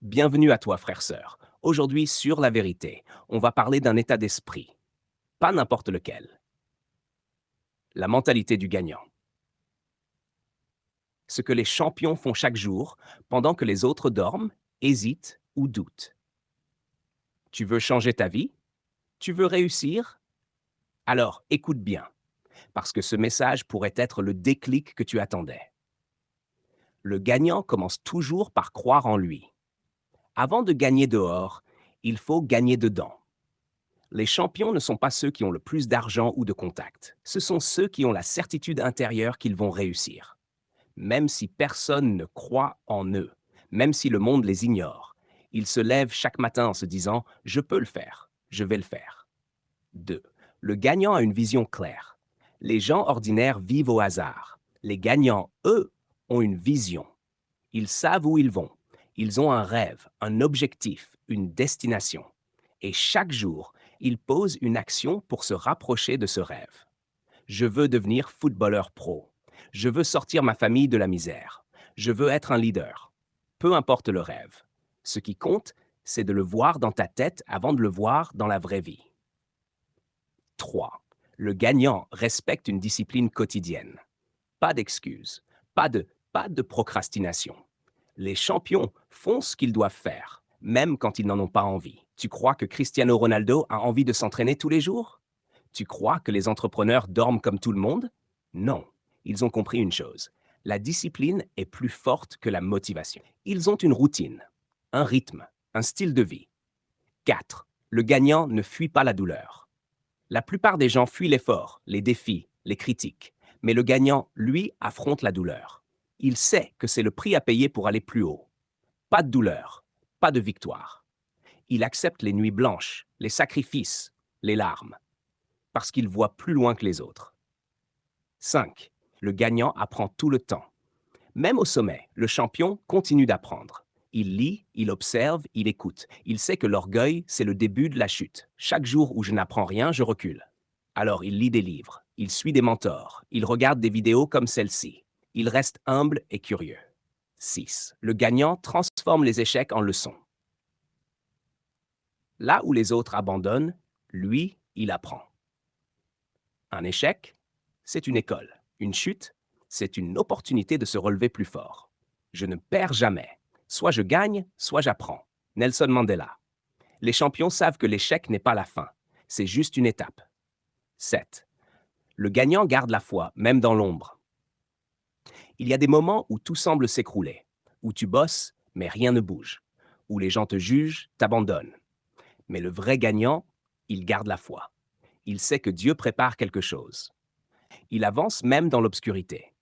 Bienvenue à toi, frère-sœur. Aujourd'hui, sur la vérité, on va parler d'un état d'esprit, pas n'importe lequel. La mentalité du gagnant. Ce que les champions font chaque jour pendant que les autres dorment, hésitent ou doutent. Tu veux changer ta vie? Tu veux réussir? Alors écoute bien, parce que ce message pourrait être le déclic que tu attendais. Le gagnant commence toujours par croire en lui. Avant de gagner dehors, il faut gagner dedans. Les champions ne sont pas ceux qui ont le plus d'argent ou de contacts. Ce sont ceux qui ont la certitude intérieure qu'ils vont réussir. Même si personne ne croit en eux, même si le monde les ignore, ils se lèvent chaque matin en se disant ⁇ Je peux le faire, je vais le faire ⁇ 2. Le gagnant a une vision claire. Les gens ordinaires vivent au hasard. Les gagnants, eux, ont une vision. Ils savent où ils vont. Ils ont un rêve, un objectif, une destination. Et chaque jour, ils posent une action pour se rapprocher de ce rêve. Je veux devenir footballeur pro. Je veux sortir ma famille de la misère. Je veux être un leader. Peu importe le rêve. Ce qui compte, c'est de le voir dans ta tête avant de le voir dans la vraie vie. 3. Le gagnant respecte une discipline quotidienne. Pas d'excuses, pas de procrastination. Les champions font ce qu'ils doivent faire, même quand ils n'en ont pas envie. Tu crois que Cristiano Ronaldo a envie de s'entraîner tous les jours? Tu crois que les entrepreneurs dorment comme tout le monde? Non, ils ont compris une chose. La discipline est plus forte que la motivation. Ils ont une routine, un rythme, un style de vie. 4. Le gagnant ne fuit pas la douleur. La plupart des gens fuient l'effort, les défis, les critiques. Mais le gagnant, lui, affronte la douleur. Il sait que c'est le prix à payer pour aller plus haut. Pas de douleur, pas de victoire. Il accepte les nuits blanches, les sacrifices, les larmes, parce qu'il voit plus loin que les autres. 5. Le gagnant apprend tout le temps. Même au sommet, le champion continue d'apprendre. Il lit, il observe, il écoute. Il sait que l'orgueil, c'est le début de la chute. Chaque jour où je n'apprends rien, je recule. Alors il lit des livres, il suit des mentors, il regarde des vidéos comme celle-ci. Il reste humble et curieux. 6. Le gagnant transforme les échecs en leçons. Là où les autres abandonnent, lui, il apprend. Un échec, c'est une école. Une chute, c'est une opportunité de se relever plus fort. Je ne perds jamais. Soit je gagne, soit j'apprends. Nelson Mandela. Les champions savent que l'échec n'est pas la fin. C'est juste une étape. 7. Le gagnant garde la foi, même dans l'ombre. Il y a des moments où tout semble s'écrouler, où tu bosses, mais rien ne bouge, où les gens te jugent, t'abandonnent. Mais le vrai gagnant, il garde la foi. Il sait que Dieu prépare quelque chose. Il avance même dans l'obscurité,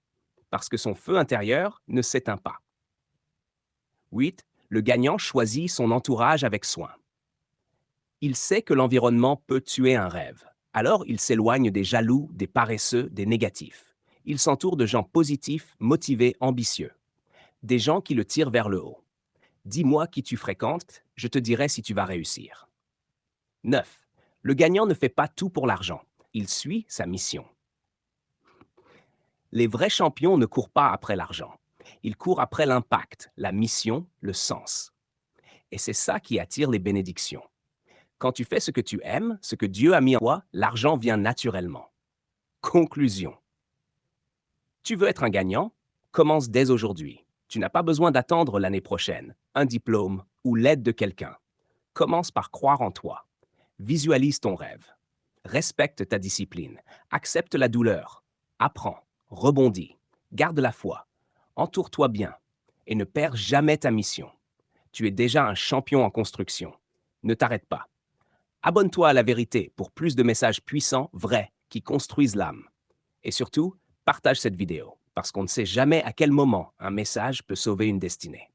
parce que son feu intérieur ne s'éteint pas. 8. Le gagnant choisit son entourage avec soin. Il sait que l'environnement peut tuer un rêve. Alors il s'éloigne des jaloux, des paresseux, des négatifs. Il s'entoure de gens positifs, motivés, ambitieux. Des gens qui le tirent vers le haut. Dis-moi qui tu fréquentes, je te dirai si tu vas réussir. 9. Le gagnant ne fait pas tout pour l'argent. Il suit sa mission. Les vrais champions ne courent pas après l'argent. Ils courent après l'impact, la mission, le sens. Et c'est ça qui attire les bénédictions. Quand tu fais ce que tu aimes, ce que Dieu a mis en toi, l'argent vient naturellement. Conclusion. Tu veux être un gagnant? Commence dès aujourd'hui. Tu n'as pas besoin d'attendre l'année prochaine, un diplôme ou l'aide de quelqu'un. Commence par croire en toi. Visualise ton rêve. Respecte ta discipline. Accepte la douleur. Apprends. Rebondis. Garde la foi. Entoure-toi bien. Et ne perds jamais ta mission. Tu es déjà un champion en construction. Ne t'arrête pas. Abonne-toi à La Vérité pour plus de messages puissants, vrais, qui construisent l'âme. Et surtout, partage cette vidéo, parce qu'on ne sait jamais à quel moment un message peut sauver une destinée.